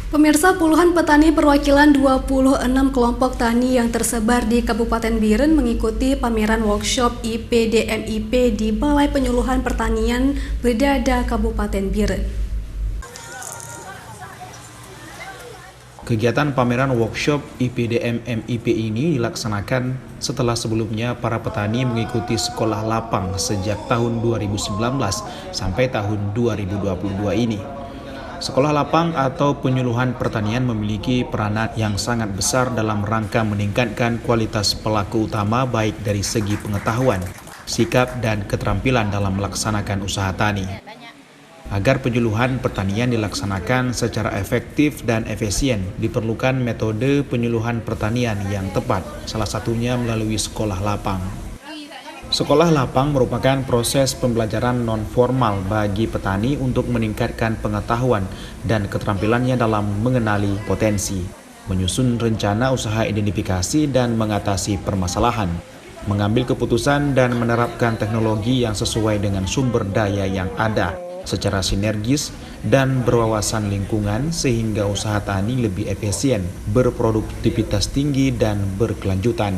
Pemirsa, puluhan petani perwakilan 26 kelompok tani yang tersebar di Kabupaten Biren mengikuti pameran workshop IPDMIP di Balai Penyuluhan Pertanian Bedada Kabupaten Biren. Kegiatan pameran workshop IPDM-MIP ini dilaksanakan setelah sebelumnya para petani mengikuti sekolah lapang sejak tahun 2019 sampai tahun 2022 ini. Sekolah lapang atau penyuluhan pertanian memiliki peranan yang sangat besar dalam rangka meningkatkan kualitas pelaku utama baik dari segi pengetahuan, sikap, dan keterampilan dalam melaksanakan usaha tani. Agar penyuluhan pertanian dilaksanakan secara efektif dan efisien, diperlukan metode penyuluhan pertanian yang tepat, salah satunya melalui sekolah lapang. Sekolah lapang merupakan proses pembelajaran non-formal bagi petani untuk meningkatkan pengetahuan dan keterampilannya dalam mengenali potensi, menyusun rencana usaha identifikasi dan mengatasi permasalahan, mengambil keputusan dan menerapkan teknologi yang sesuai dengan sumber daya yang ada, secara sinergis dan berwawasan lingkungan sehingga usaha tani lebih efisien, berproduktivitas tinggi dan berkelanjutan.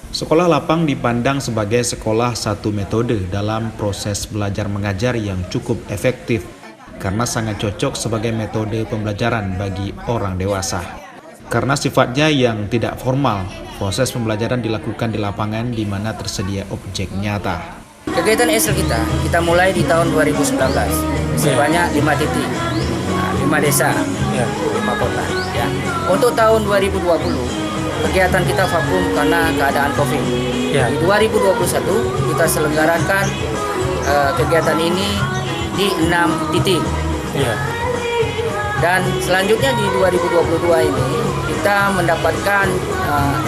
Sekolah lapang dipandang sebagai sekolah satu metode dalam proses belajar mengajar yang cukup efektif karena sangat cocok sebagai metode pembelajaran bagi orang dewasa. Karena sifatnya yang tidak formal, proses pembelajaran dilakukan di lapangan di mana tersedia objek nyata. Kegiatan ESL kita mulai di tahun 2019, sebanyak 5 titik, 5 desa, 5 kota. Ya. Untuk tahun 2020, kegiatan kita vakum karena keadaan COVID. Di 2021, kita selenggarakan kegiatan ini di 6 titik. Dan selanjutnya di 2022 ini, kita mendapatkan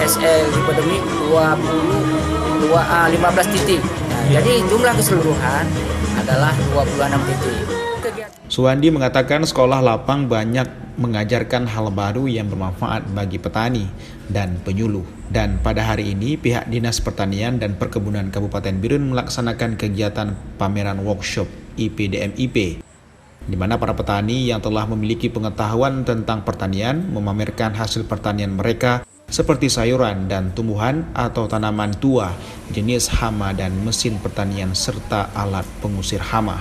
SL epidemik 15 titik. Jadi jumlah keseluruhan adalah 26 titik. Suwandi mengatakan sekolah lapang banyak mengajarkan hal baru yang bermanfaat bagi petani dan penyuluh. Dan pada hari ini pihak Dinas Pertanian dan Perkebunan Kabupaten Biren melaksanakan kegiatan pameran workshop IPDMIP, di mana para petani yang telah memiliki pengetahuan tentang pertanian memamerkan hasil pertanian mereka seperti sayuran dan tumbuhan atau tanaman tua, jenis hama dan mesin pertanian serta alat pengusir hama.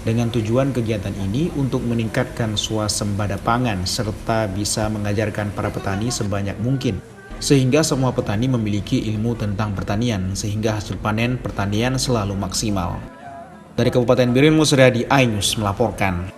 Dengan tujuan kegiatan ini untuk meningkatkan swasembada pangan serta bisa mengajarkan para petani sebanyak mungkin, sehingga semua petani memiliki ilmu tentang pertanian sehingga hasil panen pertanian selalu maksimal. Dari Kabupaten Biren, Musradi Ainus melaporkan.